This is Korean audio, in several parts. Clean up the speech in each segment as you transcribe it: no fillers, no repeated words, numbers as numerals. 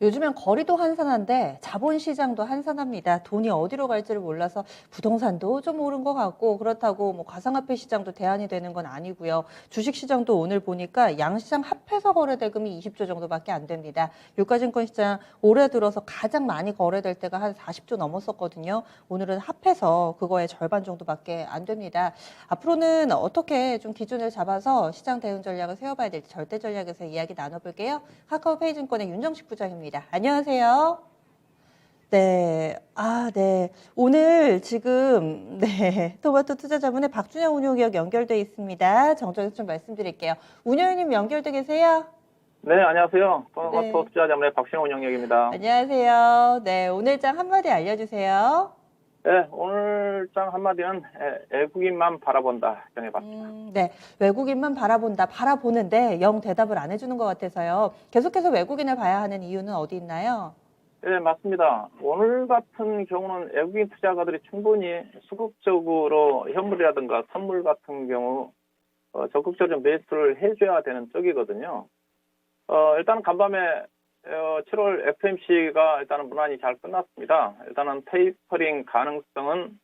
요즘엔 거리도 한산한데 자본시장도 한산합니다. 돈이 어디로 갈지를 몰라서 부동산도 좀 오른 것 같고 그렇다고 뭐 가상화폐 시장도 대안이 되는 건 아니고요. 주식시장도 오늘 보니까 양시장 합해서 거래 대금이 20조 정도밖에 안 됩니다. 유가증권 시장 올해 들어서 가장 많이 거래될 때가 한 40조 넘었었거든요. 오늘은 합해서 그거의 절반 정도밖에 안 됩니다. 앞으로는 어떻게 좀 기준을 잡아서 시장 대응 전략을 세워봐야 될지 절대 전략에서 이야기 나눠볼게요. 카카오페이증권의 윤정식 부장입니다. 안녕하세요. 네. 네. 오늘 지금, 네. 토마토 투자자문의 박준영 운용위원 연결돼 있습니다. 정정해서 좀 말씀드릴게요. 운영위님 연결돼 계세요? 네, 안녕하세요. 토마토 네. 투자자문의 박신호 운영역입니다. 안녕하세요. 네. 오늘장 한마디 알려주세요. 네, 오늘 장 한마디는 외국인만 바라본다 정해봤습니다. 네. 외국인만 바라보는데 영 대답을 안 해주는 것 같아서요. 계속해서 외국인을 봐야 하는 이유는 어디 있나요? 네, 맞습니다. 오늘 같은 경우는 외국인 투자가들이 충분히 수급적으로 현물이라든가 선물 같은 경우 적극적으로 매수를 해줘야 되는 쪽이거든요. 일단 간밤에 7월 FOMC가 일단은 무난히 잘 끝났습니다. 일단은 테이퍼링 가능성은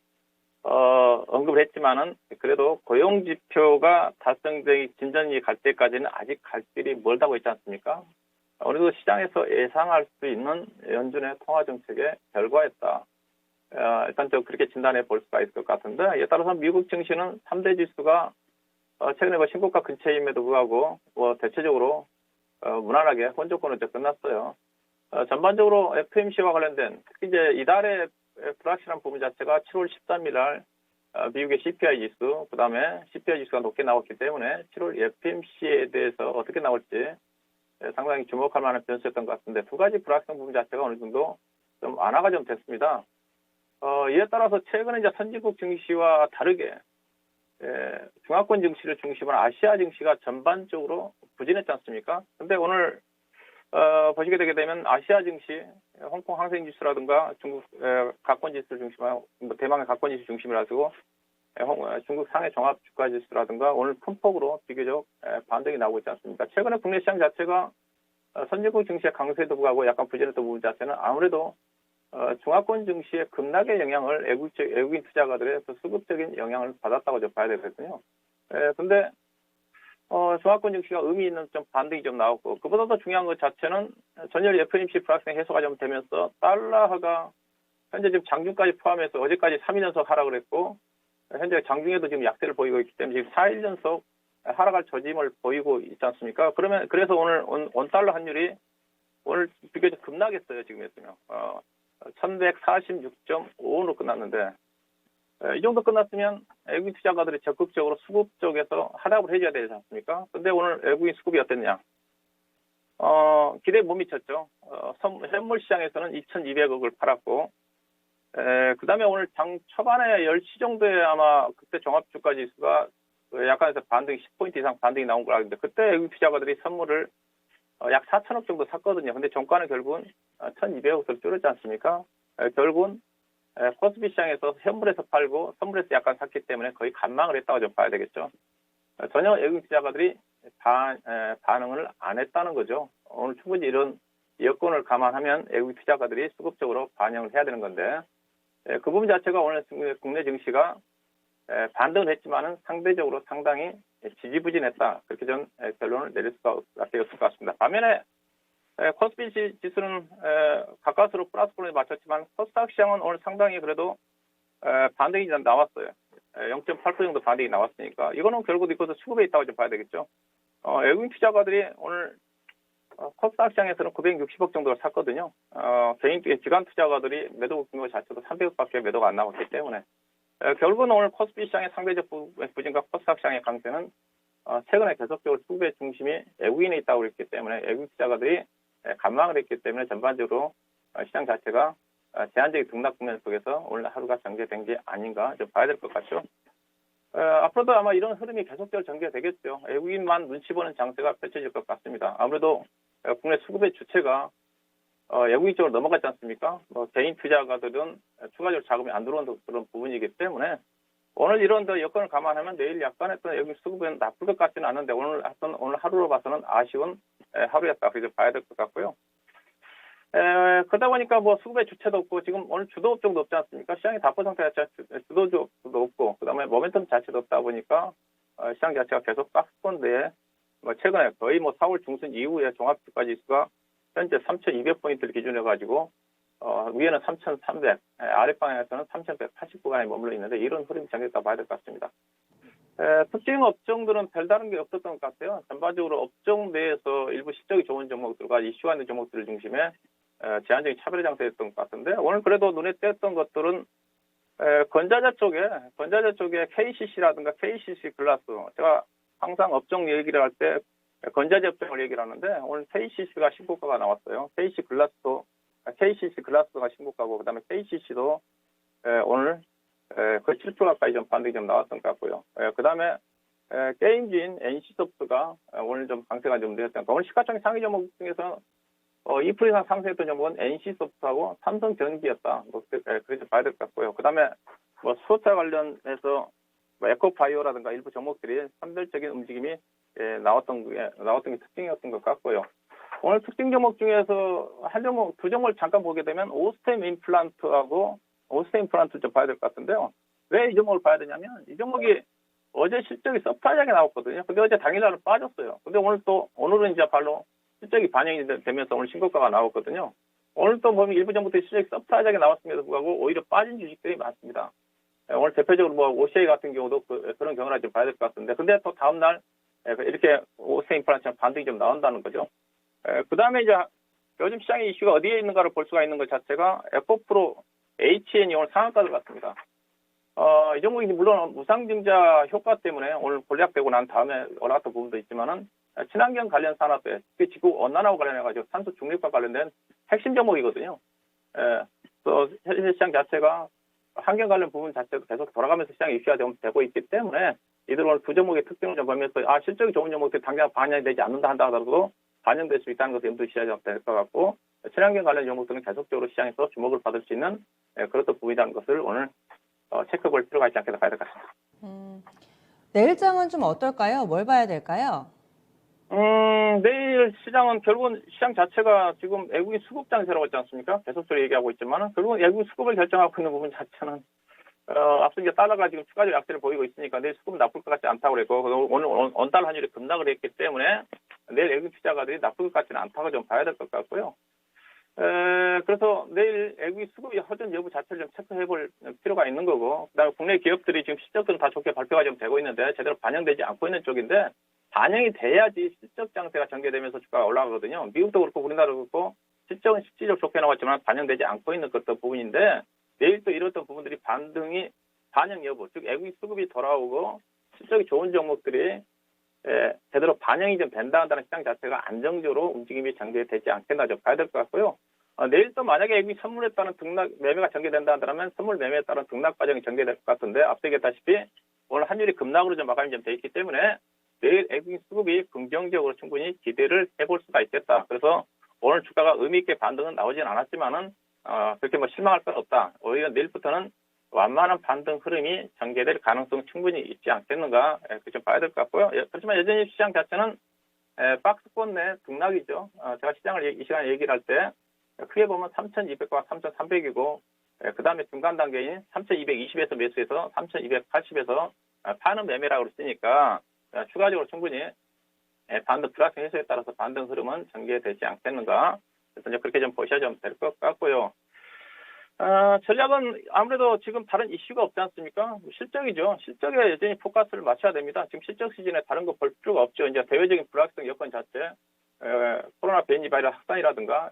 언급을 했지만은 그래도 고용 지표가 달성되기 진전이 갈 때까지는 아직 갈 길이 멀다고 했지 않습니까? 오늘도 시장에서 예상할 수 있는 연준의 통화 정책의 결과였다. 일단 좀 그렇게 진단해 볼 수가 있을 것 같은데, 이에 따라서 미국 증시는 3대 지수가 최근에 신고가 근처임에도 불구하고 대체적으로 무난하게 혼조권으로 끝났어요. 전반적으로 FOMC와 관련된 특히 이제 이달의 불확실한 부분 자체가 7월 13일 날 미국의 CPI 지수, 그다음에 CPI 지수가 높게 나왔기 때문에 7월 FOMC에 대해서 어떻게 나올지 상당히 주목할 만한 변수였던 것 같은데, 두 가지 불확실한 부분 자체가 어느 정도 좀 완화가 좀 됐습니다. 이에 따라서 최근에 이제 선진국 증시와 다르게 중화권 증시를 중심으로 아시아 증시가 전반적으로 부진했지 않습니까? 근데 오늘 보시게 되게 되면 아시아 증시, 홍콩 항생 지수라든가 중국 가권 지수를 중심으로 대만의 가권 지수 중심으로 하시고 중국 상해 종합 주가 지수라든가 오늘 큰 폭으로 비교적 반등이 나오고 있지 않습니까? 최근에 국내 시장 자체가 선진국 증시의 강세에도 불구하고 약간 부진했던 부분 자체는 아무래도 중화권 증시의 급락의 영향을 외국인 투자가들의 수급적인 영향을 받았다고 좀 봐야 되거든요. 근데 중화권 증시가 의미 있는 좀 반등이 좀 나왔고, 그보다 더 중요한 것 자체는 전일 FOMC 불확실성 해소가 좀 되면서 달러가 현재 지금 장중까지 포함해서 어제까지 3일 연속 하락을 했고, 현재 장중에도 지금 약세를 보이고 있기 때문에 지금 4일 연속 하락할 조짐을 보이고 있지 않습니까? 그래서 오늘 원달러 환율이 오늘 비교적 급락했어요. 지금 했으면 1146.5원으로 끝났는데, 이 정도 끝났으면 외국인 투자가들이 적극적으로 수급 쪽에서 하락을 해줘야 되지 않습니까? 근데 오늘 외국인 수급이 어땠냐? 기대에 못 미쳤죠. 현물 시장에서는 2,200억을 팔았고, 그 다음에 오늘 장 초반에 10시 정도에 아마 그때 종합주가 지수가 약간에서 반등이 10포인트 이상 반등이 나온 걸 알는데, 그때 외국인 투자가들이 선물을 약 4천억 정도 샀거든요. 근데 종가는 결국은 1,200억으로 줄었지 않습니까? 결국은 코스피 시장에서 현물에서 팔고 선물에서 약간 샀기 때문에 거의 간망을 했다고 좀 봐야 되겠죠. 전혀 외국인 투자가들이 반응을 안 했다는 거죠. 오늘 충분히 이런 여건을 감안하면 외국인 투자가들이 수급적으로 반영을 해야 되는 건데, 그 부분 자체가 오늘 국내 증시가 반등을 했지만은 상대적으로 상당히 지지부진했다. 그렇게 전 결론을 내릴 수가 없을 것 같습니다. 반면에 코스피 지수는 가까스로 플러스권에 맞췄지만 코스닥 시장은 오늘 상당히 그래도 반등이 나왔어요. 0.8% 정도 반등이 나왔으니까 이거는 결국 이것도 수급에 있다고 좀 봐야 되겠죠. 외국인 투자가들이 오늘 코스닥 시장에서는 960억 정도를 샀거든요. 개인 기관 투자가들이 매도 규모 자체도 300억밖에 매도가 안 나왔기 때문에 결국은 오늘 코스피 시장의 상대적 부진과 코스닥 시장의 강세는 최근에 계속적으로 수급의 중심이 외국인에 있다고 그랬기 때문에 외국인 투자가들이 간망을 했기 때문에 전반적으로 시장 자체가 제한적인 등락 국면 속에서 오늘 하루가 전개된 게 아닌가 좀 봐야 될 것 같죠. 앞으로도 아마 이런 흐름이 계속적으로 전개되겠죠. 외국인만 눈치 보는 장세가 펼쳐질 것 같습니다. 아무래도 국내 수급의 주체가 외국인 쪽으로 넘어갔지 않습니까? 개인 투자가들은 추가적으로 자금이 안 들어오는 그런 부분이기 때문에 오늘 이런 여건을 감안하면 내일 약간 했던 외국인 수급은 나쁠 것 같지는 않은데 오늘 하루로 봐서는 아쉬운 하루였다. 그래서 봐야 될 것 같고요. 그러다 보니까 뭐 수급의 주체도 없고 지금 오늘 주도 업종도 없지 않습니까? 시장이 답보 상태 자체 주도도 없고 그다음에 모멘텀 자체도 없다 보니까 시장 자체가 계속 박스권대에 뭐 최근에 거의 뭐 4월 중순 이후에 종합주가 지수가 현재 3,200포인트를 기준으로 가지고 위에는 3,300, 아랫방향에서는 3,180구간에 머물러 있는데 이런 흐름이 전개됐다 봐야 될 것 같습니다. 특징 업종들은 별다른 게 없었던 것 같아요. 전반적으로 업종 내에서 일부 실적이 좋은 종목들과 이슈가 있는 종목들을 중심에 제한적인 차별 장세였던 것 같은데 오늘 그래도 눈에 띄었던 것들은 건자재 쪽에 KCC라든가 KCC 글라스 제가 항상 업종 얘기를 할 때 건자재 업종을 얘기를 하는데 오늘 KCC가 신고가가 나왔어요. KCC 글라스가 신고가고 그다음에 KCC도 오늘 거의 7% 가까이 좀 반등이 좀 나왔던 것 같고요. 그다음에 게임주인 NC소프트가 오늘 좀 강세가 좀 되었던 오늘 시가총액 상위 종목 중에서 2% 이상 상승했던 종목은 NC소프트하고 삼성전기였다. 뭐 그렇게 봐야 될 것 같고요. 그다음에 뭐 수소차 관련해서 뭐 에코바이오라든가 일부 종목들이 선별적인 움직임이 나왔던 게 특징이었던 것 같고요. 오늘 특징 종목 중에서 두 종목을 잠깐 보게 되면 오스템 임플란트 좀 봐야 될 것 같은데요. 왜 이 종목을 봐야 되냐면 이 종목이 어제 실적이 서프라이즈하게 나왔거든요. 근데 어제 당일날은 빠졌어요. 근데 오늘은 이제 바로 실적이 반영이 되면서 오늘 신고가가 나왔거든요. 오늘 또 보면 일부 종목들이 실적이 서프라이즈하게 나왔음에도 불구하고 오히려 빠진 주식들이 많습니다. 오늘 대표적으로 뭐 OCA 같은 경우도 그런 경우를 좀 봐야 될 것 같은데 근데 또 다음날 이렇게 오스템 임플란트 반등이 좀 나온다는 거죠. 그 다음에 이제 요즘 시장의 이슈가 어디에 있는가를 볼 수가 있는 것 자체가 에코프로 HN이 오늘 상한가를 갔습니다. 이 종목이 물론 무상증자 효과 때문에 오늘 본략되고 난 다음에 올라갔던 부분도 있지만은 친환경 관련 산업에 특히 지구 온난화와 관련해가지고 탄소 중립과 관련된 핵심 종목이거든요. 또 현재 시장 자체가 환경 관련 부분 자체도 계속 돌아가면서 시장이 이슈화되고 있기 때문에 이들 오늘 두 종목의 특징을 좀 보면서 실적이 좋은 종목들이 당장 반영이 되지 않는다 한다 하더라도 반영될 수 있다는 것을 염두에 두셔야 될 것 같고 친환경 관련 종목들은 계속적으로 시장에서 주목을 받을 수 있는 그런 부분이라는 것을 오늘 체크볼 필요가 있지 않겠나 봐야 될 것 같습니다. 내일장은 좀 어떨까요? 뭘 봐야 될까요? 내일 시장은 결국은 시장 자체가 지금 외국인 수급 장세라고 했지 않습니까? 계속적으로 얘기하고 있지만은 결국은 외국인 수급을 결정하고 있는 부분 자체는 앞서 이제 달러가 지금 추가적 약세를 보이고 있으니까 내일 수급은 나쁠 것 같지 않다고 그랬고 오늘 원달러 환율이 급락을 했기 때문에 내일 외국인 투자가들이 나쁠 것 같지는 않다고 좀 봐야 될 것 같고요. 그래서 내일 외국인 수급이 허전 여부 자체를 좀 체크해볼 필요가 있는 거고 그다음에 국내 기업들이 지금 실적들은 다 좋게 발표가 좀 되고 있는데 제대로 반영되지 않고 있는 쪽인데 반영이 돼야지 실적 장세가 전개되면서 주가가 올라가거든요. 미국도 그렇고 우리나라도 그렇고 실적은 실질적으로 좋게 나왔지만 반영되지 않고 있는 그런 부분인데 내일 또 이런 부분들이 반영 여부, 즉 외국인 수급이 돌아오고 실적이 좋은 종목들이 제대로 반영이 좀 된다 한다는 시장 자체가 안정적으로 움직임이 전개되지 않겠나 좀 봐야 될 것 같고요. 내일 또 만약에 외국인 선물에 따른 등락 매매가 전개된다 한다면 선물 매매에 따른 등락 과정이 전개될 것 같은데 앞서 얘기했다시피 오늘 환율이 급락으로 좀 마감이 좀 돼 있기 때문에 내일 외국인 수급이 긍정적으로 충분히 기대를 해볼 수가 있겠다. 그래서 오늘 주가가 의미 있게 반등은 나오진 않았지만은 그렇게 뭐 실망할 건 없다. 오히려 내일부터는 완만한 반등 흐름이 전개될 가능성 충분히 있지 않겠는가 좀 봐야 될 것 같고요. 그렇지만 여전히 시장 자체는 박스권 내 등락이죠. 제가 시장을 이 시간에 얘기를 할 때 크게 보면 3,200과 3,300이고 그 다음에 중간 단계인 3,220에서 매수해서 3,280에서 파는 매매라고 그랬으니까 추가적으로 충분히 반등 불확정 해소에 따라서 반등 흐름은 전개되지 않겠는가. 그래서 이제 그렇게 좀 보셔야 좀 될 것 같고요. 전략은 아무래도 지금 다른 이슈가 없지 않습니까? 실적이죠. 실적에 여전히 포커스를 맞춰야 됩니다. 지금 실적 시즌에 다른 거 볼 필요가 없죠. 이제 대외적인 불확정 여건 자체, 코로나 변이 바이러스 확산이라든가,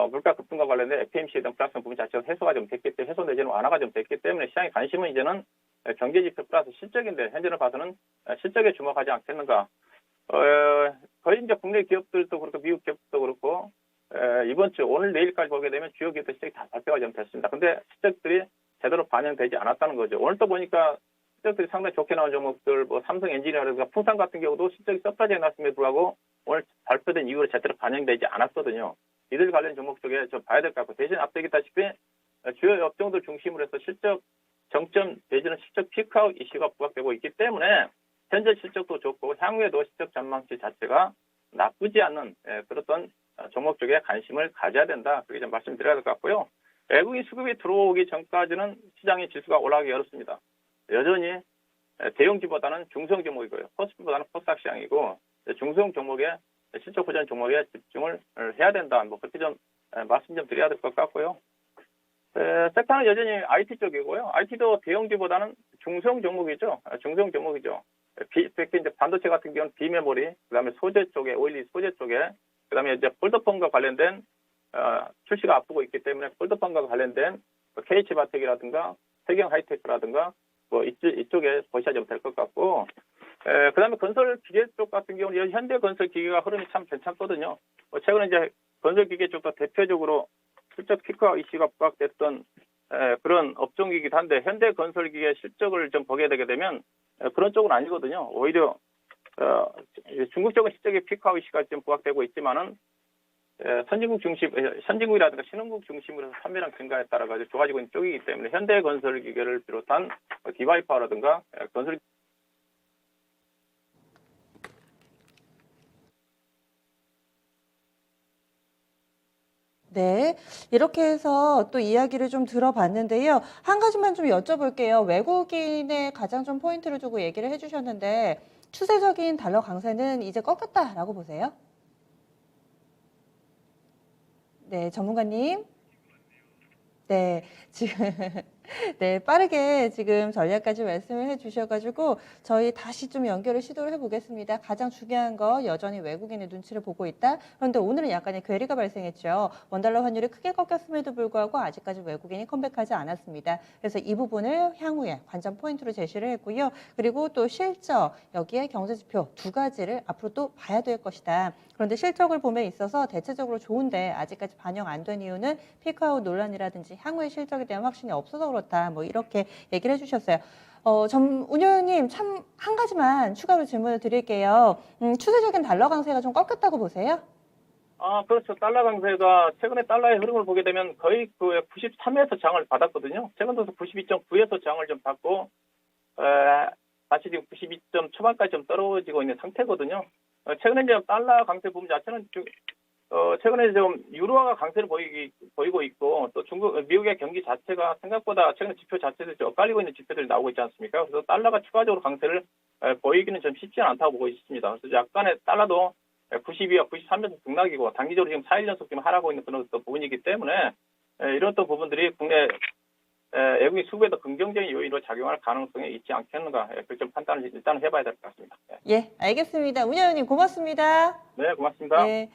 물가 급등과 관련된 FMC에 대한 불확정 부분 자체가 해소 내지는 완화가 좀 됐기 때문에 시장의 관심은 이제는 경제 지표 플러스 실적인데 현재는 봐서는 실적에 주목하지 않겠는가. 거의 이제 국내 기업들도 그렇고 미국 기업도 그렇고 이번 주 오늘 내일까지 보게 되면 주요 기업들 실적이 다 발표가 좀 됐습니다. 근데 실적들이 제대로 반영되지 않았다는 거죠. 오늘 또 보니까 실적들이 상당히 좋게 나온 종목들, 뭐 삼성 엔지니어라든가 풍산 같은 경우도 실적이 서프라이즈에 났음에도 불구하고 오늘 발표된 이후로 제대로 반영되지 않았거든요. 이들 관련 종목 쪽에 좀 봐야 될 것 같고 대신 앞서 얘기했다시피 주요 업종들 중심으로 해서 실적 정점 내지는 실적 피크아웃 이슈가 부각되고 있기 때문에 현재 실적도 좋고 향후에도 실적 전망치 자체가 나쁘지 않는 그렇던 종목 쪽에 관심을 가져야 된다. 그렇게 좀 말씀드려야 될 것 같고요. 외국인 수급이 들어오기 전까지는 시장의 지수가 올라가기 어렵습니다. 여전히 대형주보다는 중성 종목이고요. 코스피보다는 코스닥 시장이고 중성 종목에 실적 호전 종목에 집중을 해야 된다. 뭐 그렇게 좀 말씀 좀 드려야 될 것 같고요. 섹터는 여전히 IT 쪽이고요. IT도 대형주보다는 중성 종목이죠. 중성 종목이죠. 특히 이제 반도체 같은 경우는 비메모리, 그다음에 소재 쪽에 오일리 소재 쪽에, 그다음에 이제 폴더폰과 관련된 출시가 앞두고 있기 때문에 폴더폰과 관련된 KH바텍이라든가 세경 하이테크라든가 뭐 이쪽에 보셔야 될 것 같고, 그다음에 건설 기계 쪽 같은 경우는 현대 건설 기계가 흐름이 참 괜찮거든요. 최근에 이제 건설 기계 쪽도 대표적으로 실적 피크아웃 이슈가 부각됐던 그런 업종이기도 한데, 현대 건설 기계 실적을 좀 보게 되게 되면 그런 쪽은 아니거든요. 오히려 중국 쪽은 실적의 피크아웃 이슈가 좀 부각되고 있지만은 선진국이라든가 신흥국 중심으로 해서 판매량 증가에 따라 가지고 좋아지고 있는 쪽이기 때문에 현대 건설 기계를 비롯한 디바이파라든가 건설 네, 이렇게 해서 또 이야기를 좀 들어봤는데요. 한 가지만 좀 여쭤볼게요. 외국인의 가장 좀 포인트를 두고 얘기를 해주셨는데 추세적인 달러 강세는 이제 꺾였다라고 보세요? 네, 전문가님. 네, 지금 네, 빠르게 지금 전략까지 말씀을 해주셔가지고 저희 다시 좀 연결을 시도를 해보겠습니다. 가장 중요한 거 여전히 외국인의 눈치를 보고 있다. 그런데 오늘은 약간의 괴리가 발생했죠. 원달러 환율이 크게 꺾였음에도 불구하고 아직까지 외국인이 컴백하지 않았습니다. 그래서 이 부분을 향후에 관전 포인트로 제시를 했고요. 그리고 또 실적, 여기에 경제지표 두 가지를 앞으로 또 봐야 될 것이다. 그런데 실적을 봄에 있어서 대체적으로 좋은데 아직까지 반영 안 된 이유는 피크아웃 논란이라든지 향후의 실적에 대한 확신이 없어서 그렇다. 뭐 이렇게 얘기를 해주셨어요. 운영님 참 한 가지만 추가로 질문을 드릴게요. 추세적인 달러 강세가 좀 꺾였다고 보세요? 그렇죠. 달러 강세가 최근에 달러의 흐름을 보게 되면 거의 그 93에서 장을 받았거든요. 최근 들어서 92.9에서 장을 좀 받고 다시 지금 92점 초반까지 좀 떨어지고 있는 상태거든요. 최근에 이제 달러 강세 부분 자체는 최근에 좀 유로화가 강세를 보이고 있고, 또 미국의 경기 자체가 생각보다 최근 지표 자체도 좀 엇갈리고 있는 지표들이 나오고 있지 않습니까? 그래서 달러가 추가적으로 강세를 보이기는 좀 쉽지는 않다고 보고 있습니다. 그래서 약간의 달러도 92와 93에서 등락이고, 단기적으로 지금 4일 연속 지금 하락하고 있는 그런 또 부분이기 때문에 이런 또 부분들이 국내 외국인 수급에도 긍정적인 요인으로 작용할 가능성이 있지 않겠는가, 그렇게 좀 판단을 일단 해봐야 될 것 같습니다. 예, 알겠습니다. 운영님 고맙습니다. 네, 고맙습니다. 네.